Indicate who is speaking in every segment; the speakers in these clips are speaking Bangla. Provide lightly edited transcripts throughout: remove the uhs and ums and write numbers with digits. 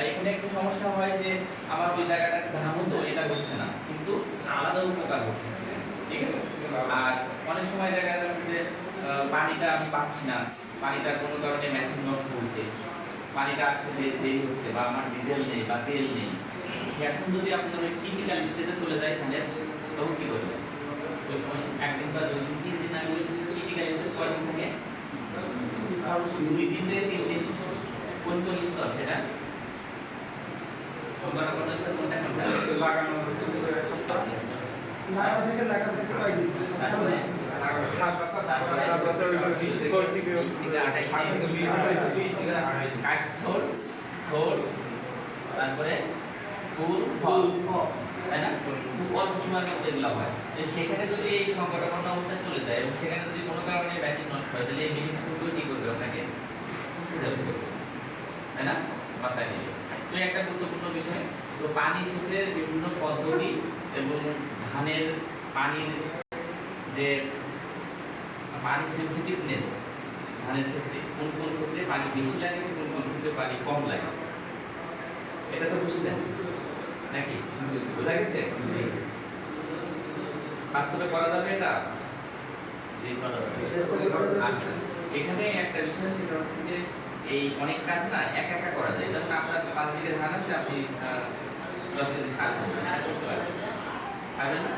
Speaker 1: এখানে একটু সমস্যা হয় যে আমার ওই জায়গাটা ধামো তো এটা হচ্ছে না, কিন্তু আলাদা উপকার হচ্ছে সেখানে, ঠিক আছে। আর অনেক সময় দেখা যাচ্ছে যে পানিটা আমি পাচ্ছি না, পানিটার কোনো কারণে মেশিন নষ্ট হয়েছে, পানিটা আসতে দেরি হচ্ছে, বা আমার ডিজেল নেই বা তেল নেই, এখন যদি আপনার ওই ক্রিটিক্যাল স্টেজে চলে যায় তাহলে তখন কি করবে? ওই সময় একদিন বা 2 দিন 3 দিন আগে ওই ক্রিটিক্যাল স্টেজ কয়দিন থাকে? সর্বোচ্চ 2 দিন থেকে 3 দিন। কোন কোন স্তর সেটা? সংখ্যাটা কোন স্তর, কোনটা কোনটা?
Speaker 2: লাগানো লাগা থেকে কয়েকদিন,
Speaker 1: তারপরে কাষ্ঠল, থোল, তারপরে ফুল, ফল, তাই না? খুব অল্প সময়ের মধ্যে এগুলো হয়। তো সেখানে যদি এই সংকটাপন্ন অবস্থায় চলে যায় এবং সেখানে যদি কোনো কারণে মেশিন নষ্ট হয়, তাহলে এই মেশিনগুলো কি করবে? আপনাকে সুবিধা করবে, তাই না? বাসায় দিবে। তো একটা গুরুত্বপূর্ণ বিষয়, তো পানি সেচের বিভিন্ন পদ্ধতি এবং ধানের পানির যে পানি সেন্সিটিভনেস, ধানের ক্ষেত্রে কোন কোন ক্ষেত্রে পানি বেশি লাগে, কোন কোন ক্ষেত্রে পানি কম লাগে, এটা তো বুঝছেন নাকি? বোঝা গেছে? বাস্তবে করা যাবে এটা? আচ্ছা, এখানে একটা বিষয় সেটা হচ্ছে যে এই অনেক কাজ না একা একা করা যায়। যেমন আপনার 5 বিঘা ধান আছে, আপনি 10 কেজি সার করতে পারবেন না?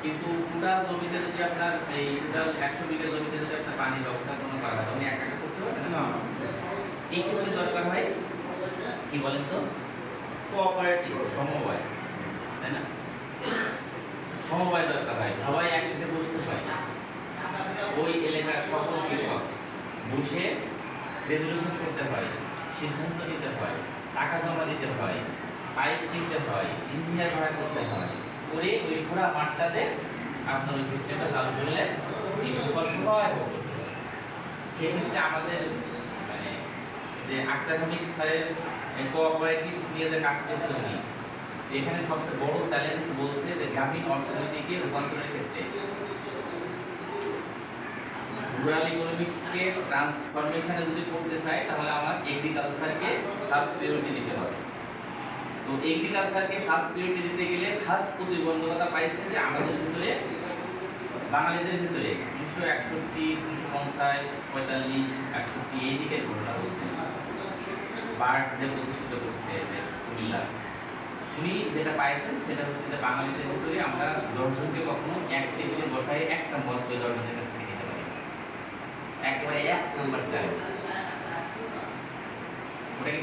Speaker 1: কিন্তু টোটাল জমিতে যদি আপনার এই টোটাল 100 বিঘা জমিতে যদি আপনার পানির ব্যবস্থা কোনো করা হয়, আপনি একা একা করতে পারবেন না। এই ক্ষেত্রে দরকার হয় কি বলেন তো? কোঅপারেটিভ, সমবায়, তাই না? সমবায় দরকার হয়, সবাই একসাথে বসতে হয়, ওই এলাকার সকল কৃষক বসে রেজলিউশন করতে হয়, সিদ্ধান্ত নিতে হয়, টাকা জমা দিতে হয়, পাইপ দিতে হয়, ইঞ্জিনিয়ার ভাড়া করতে হয়, করে ওই পুরো মাঠটাতে আপনার ওই সিস্টেমটা চালু করলে এই সুফল সবাই ভোগ করতে পারে। সেক্ষেত্রে আমাদের মানে যে আক্তার হামিদ স্যারের কোঅপারেটিভস নিয়ে যে কাজ করছে উনি, এখানে সবচেয়ে বড় চ্যালেঞ্জ বলছে যে গ্রামীণ অর্থনীতিকে রূপান্তরের ক্ষেত্রে রুরাল ইকোনমিক্সকে ট্রান্সফরমেশনে যদি করতে চাই, তাহলে আমার এগ্রিকালচারকে ফার্স্ট প্রায়োরিটি দিতে হবে। তো এগ্রিকালচারকে ফার্স্ট প্রায়োরিটি দিতে গেলে ফার্স্ট প্রতিবন্ধকতা পাইছে যে আমাদের ভিতরে, বাঙালিদের ভিতরে 1961, 1950, 45, 61 এই দিকের ঘটনা বলছে। বার্ড যে প্রতিষ্ঠিত করছে কুমিল্লা, উনি যেটা পাইছেন সেটা হচ্ছে যে বাঙালিদের ভিতরে আমরা 10 জনকে কখনো এক টেবিলে বসায় একটা মত ওই 10 জনের কাছ থেকে নিতে পারি, একেবারে 1 নম্বর চ্যালেঞ্জ।